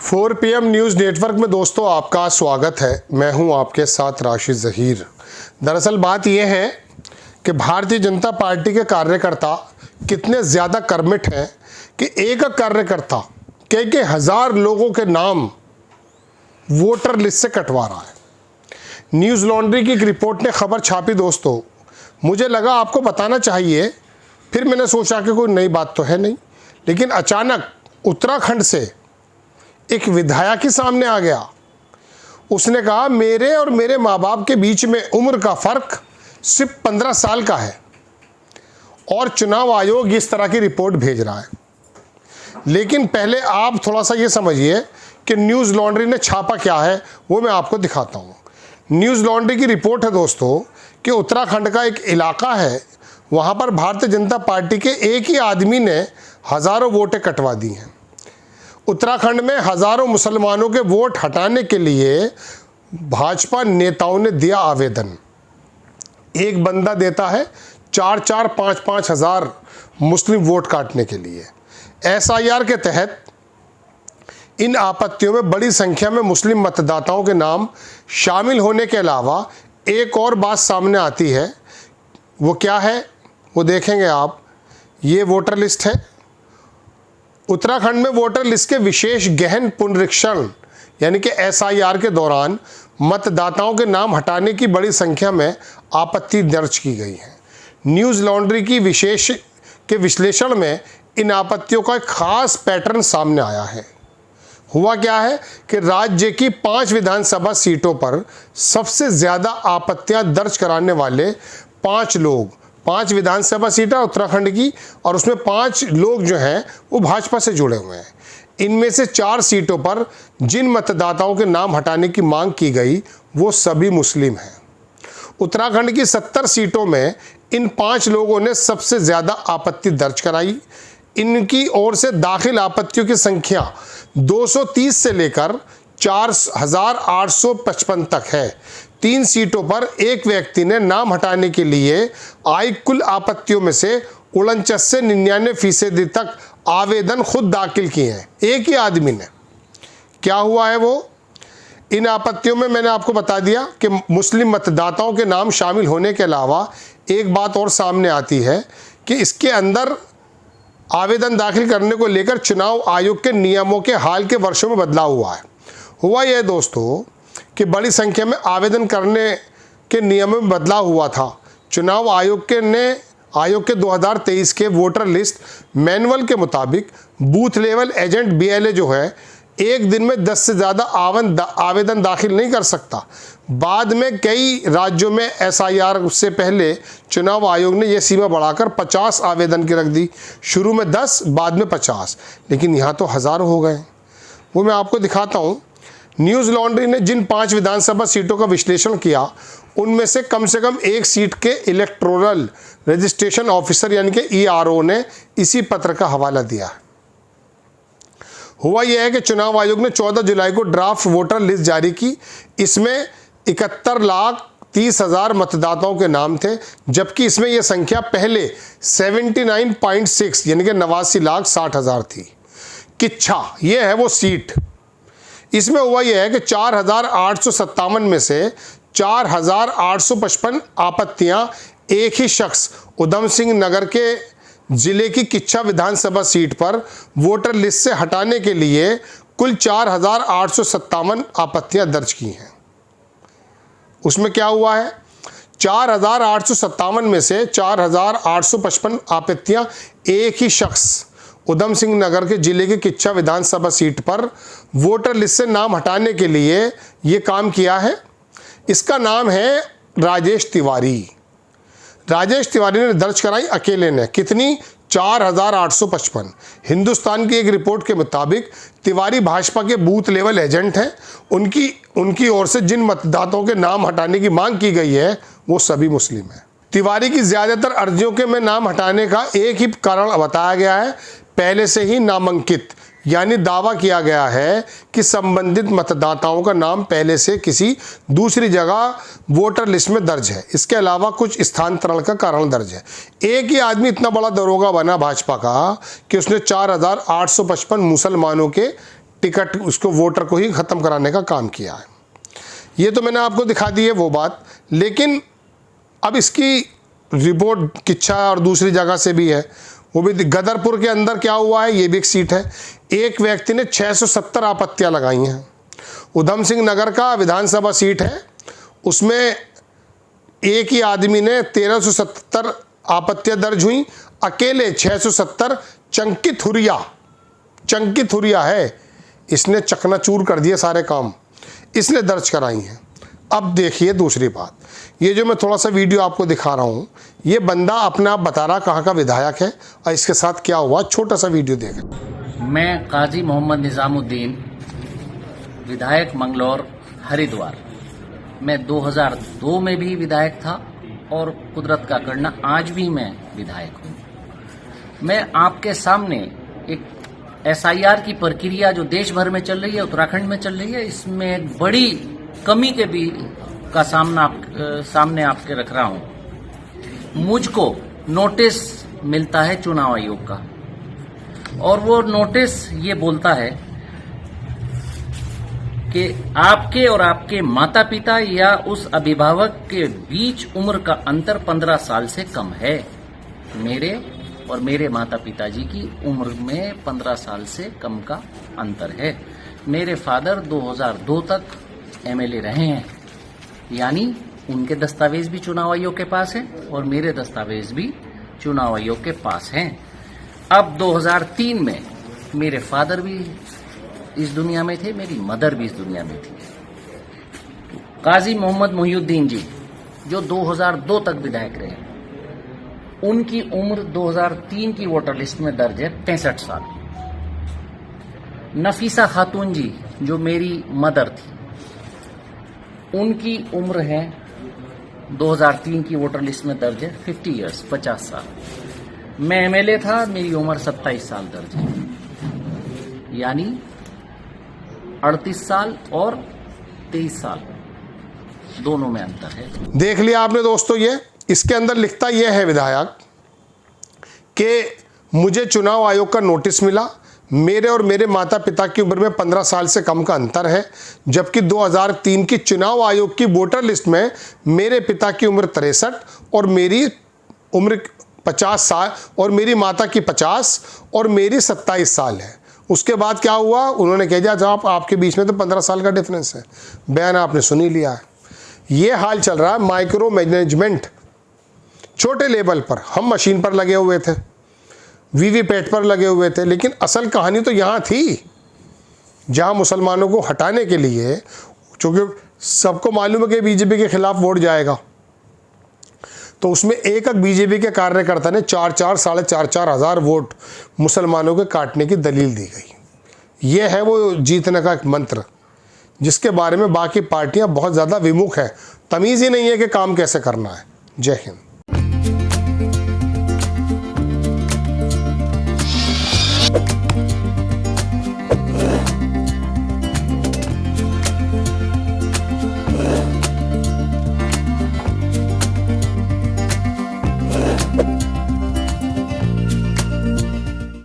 4 PM news network में दोस्तों आपका स्वागत है। मैं हूं आपके साथ राशिद ज़हीर। दरअसल बात यह है कि भारतीय जनता पार्टी के कार्यकर्ता कितने ज़्यादा कर्मठ हैं कि एक कार्यकर्ता कई हज़ार लोगों के नाम वोटर लिस्ट से कटवा रहा है। न्यूज़ लॉन्ड्री की एक रिपोर्ट ने खबर छापी दोस्तों। मुझे लगा आपको बताना चाहिए, फिर मैंने सोचा कि कोई नई बात तो है नहीं, लेकिन अचानक उत्तराखंड से एक विधायक ही सामने आ गया। उसने कहा मेरे और मेरे माँ बाप के बीच में उम्र का फ़र्क सिर्फ 15 साल का है और चुनाव आयोग इस तरह की रिपोर्ट भेज रहा है। लेकिन पहले आप थोड़ा सा ये समझिए कि न्यूज़ लॉन्ड्री ने छापा क्या है, वो मैं आपको दिखाता हूँ। न्यूज़ लॉन्ड्री की रिपोर्ट है दोस्तों कि उत्तराखंड का एक इलाका है, वहाँ पर भारतीय जनता पार्टी के एक ही आदमी ने हज़ारों वोटें कटवा दी हैं। उत्तराखंड में हज़ारों मुसलमानों के वोट हटाने के लिए भाजपा नेताओं ने दिया आवेदन। एक बंदा देता है 4-4, 5-5 हज़ार मुस्लिम वोट काटने के लिए। SIR के तहत इन आपत्तियों में बड़ी संख्या में मुस्लिम मतदाताओं के नाम शामिल होने के अलावा एक और बात सामने आती है। वो क्या है वो देखेंगे आप। ये वोटर लिस्ट है। उत्तराखंड में वोटर लिस्ट के विशेष गहन पुनरीक्षण यानी कि SIR के दौरान मतदाताओं के नाम हटाने की बड़ी संख्या में आपत्ति दर्ज की गई है। न्यूज़ लॉन्ड्री की विश्लेषण में इन आपत्तियों का एक खास पैटर्न सामने आया है। हुआ क्या है कि राज्य की 5 विधानसभा सीटों पर सबसे ज़्यादा आपत्तियां दर्ज कराने वाले 5 लोग, 5 विधानसभा सीटें उत्तराखंड की, और उसमें 5 लोग जो हैं वो भाजपा से जुड़े हुए हैं। इनमें से 4 सीटों पर जिन मतदाताओं के नाम हटाने की मांग की गई वो सभी मुस्लिम हैं। उत्तराखंड की 70 सीटों में इन 5 लोगों ने सबसे ज़्यादा आपत्ति दर्ज कराई। इनकी ओर से दाखिल आपत्तियों की संख्या 230 से लेकर 4855 तक है। 3 सीटों पर एक व्यक्ति ने नाम हटाने के लिए आई कुल आपत्तियों में से 49 से 99% तक आवेदन खुद दाखिल किए हैं, एक ही आदमी ने। क्या हुआ है वो? इन आपत्तियों में मैंने आपको बता दिया कि मुस्लिम मतदाताओं के नाम शामिल होने के अलावा एक बात और सामने आती है कि इसके अंदर आवेदन दाखिल करने को लेकर चुनाव आयोग के नियमों के हाल के वर्षों में बदलाव हुआ है। हुआ यह दोस्तों कि बड़ी संख्या में आवेदन करने के नियमों में बदलाव हुआ था। चुनाव आयोग के 2023 के वोटर लिस्ट मैनुअल के मुताबिक बूथ लेवल एजेंट BLA जो है एक दिन में 10 से ज़्यादा आवेदन दाखिल नहीं कर सकता। बाद में कई राज्यों में SIR से पहले चुनाव आयोग ने यह सीमा बढ़ाकर 50 आवेदन की रख दी। शुरू में 10, बाद में 50, लेकिन यहाँ तो हज़ारों हो गए। वो मैं आपको दिखाता हूँ। न्यूज़ लॉन्ड्री ने जिन 5 विधानसभा सीटों का विश्लेषण किया उनमें से कम एक सीट के इलेक्टोरल रजिस्ट्रेशन ऑफिसर यानी कि ERO ने इसी पत्र का हवाला दिया है। हुआ यह है कि चुनाव आयोग ने 14 जुलाई को ड्राफ्ट वोटर लिस्ट जारी की। इसमें 71,30,000 मतदाताओं के नाम थे, जबकि इसमें यह संख्या पहले 79.6 यानी कि 89,60,000 थी। किच्छा ये है वो सीट। इसमें हुआ यह है कि 4,857 में से 4,855 आपत्तियां एक ही शख्स उधम सिंह नगर के जिले की किच्छा विधानसभा सीट पर वोटर लिस्ट से हटाने के लिए कुल 4,857 आपत्तियां दर्ज की हैं। उसमें क्या हुआ है? 4,857 में से 4,855 आपत्तियां एक ही शख्स उधम सिंह नगर के जिले की किच्छा विधानसभा सीट पर वोटर लिस्ट से नाम हटाने के लिए ये काम किया है। इसका नाम है राजेश तिवारी। राजेश तिवारी ने दर्ज कराई अकेले ने। कितनी? 4,855। हिंदुस्तान की एक रिपोर्ट के मुताबिक तिवारी भाजपा के बूथ लेवल एजेंट हैं। उनकी ओर से जिन मतदाताओं के नाम हटाने की मांग की गई है वो सभी मुस्लिम हैं। तिवारी की ज़्यादातर अर्जियों के में नाम हटाने का एक ही कारण बताया गया है, पहले से ही नामांकित, यानी दावा किया गया है कि संबंधित मतदाताओं का नाम पहले से किसी दूसरी जगह वोटर लिस्ट में दर्ज है। इसके अलावा कुछ स्थानांतरण का कारण दर्ज है। एक ही आदमी इतना बड़ा दरोगा बना भाजपा का कि उसने 4,855 मुसलमानों के टिकट उसको वोटर को ही ख़त्म कराने का काम किया है। ये तो मैंने आपको दिखा दी है वो बात, लेकिन अब इसकी रिपोर्ट किच्छा और दूसरी जगह से भी है, वो भी गदरपुर के अंदर क्या हुआ है, ये भी एक सीट है। एक व्यक्ति ने 670 आपत्तियां लगाई हैं। उधम सिंह नगर का विधानसभा सीट है, उसमें एक ही आदमी ने 1370 आपत्तियां दर्ज हुई, अकेले 670। चंकित हुरिया है, इसने चकनाचूर कर दिए सारे काम, इसने दर्ज कराई हैं। अब देखिए दूसरी बात, ये जो मैं थोड़ा सा वीडियो आपको दिखा रहा हूँ, ये बंदा अपने आप बता रहा कहाँ का विधायक है और इसके साथ क्या हुआ, छोटा सा वीडियो देखें। मैं काजी मोहम्मद निजामुद्दीन, विधायक मंगलौर हरिद्वार। मैं 2002 में भी विधायक था और कुदरत का करना आज भी मैं विधायक हूँ। मैं आपके सामने एक SIR की प्रक्रिया जो देश भर में चल रही है, उत्तराखंड में चल रही है, इसमें एक बड़ी कमी के भी का सामने आपके रख रहा हूं। मुझको नोटिस मिलता है चुनाव आयोग का, और वो नोटिस ये बोलता है कि आपके और आपके माता पिता या उस अभिभावक के बीच उम्र का अंतर 15 साल से कम है। मेरे और मेरे माता पिताजी की उम्र में 15 साल से कम का अंतर है। मेरे फादर 2002 तक MLA रहे हैं, यानी उनके दस्तावेज भी चुनाव आयोग के पास है और मेरे दस्तावेज भी चुनाव आयोग के पास हैं। अब 2003 में मेरे फादर भी इस दुनिया में थे, मेरी मदर भी इस दुनिया में थी। काजी मोहम्मद मोहिउद्दीन जी जो 2002 तक विधायक रहे, उनकी उम्र 2003 की वोटर लिस्ट में दर्ज है 65 साल। नफीसा खातून जी जो मेरी मदर थी, उनकी उम्र है 2003 की वोटर लिस्ट में दर्ज है 50 ईयर्स, 50 साल। मैं MLA था, मेरी उम्र 27 साल दर्ज है, यानी 38 साल और 23 साल दोनों में अंतर है। देख लिया आपने दोस्तों, ये इसके अंदर लिखता यह है विधायक कि मुझे चुनाव आयोग का नोटिस मिला, मेरे और मेरे माता पिता की उम्र में 15 साल से कम का अंतर है, जबकि 2003 की चुनाव आयोग की वोटर लिस्ट में मेरे पिता की उम्र 63 और मेरी उम्र 50 साल और मेरी माता की 50 और मेरी 27 साल है। उसके बाद क्या हुआ, उन्होंने कह दिया जब आपके बीच में तो 15 साल का डिफरेंस है। बयान आपने सुन ही लिया है। ये हाल चल रहा है माइक्रो मैनेजमेंट, छोटे लेवल पर। हम मशीन पर लगे हुए थे, वीवीपैट पर लगे हुए थे, लेकिन असल कहानी तो यहाँ थी, जहाँ मुसलमानों को हटाने के लिए, चूँकि सबको मालूम है कि बीजेपी के खिलाफ वोट जाएगा, तो उसमें एक बीजेपी के कार्यकर्ता ने 4,000 साढ़े 4,000 वोट मुसलमानों के काटने की दलील दी गई। ये है वो जीतने का एक मंत्र, जिसके बारे में बाकी पार्टियां बहुत ज़्यादा विमुख है, तमीज़ ही नहीं है कि काम कैसे करना है। जय हिंद।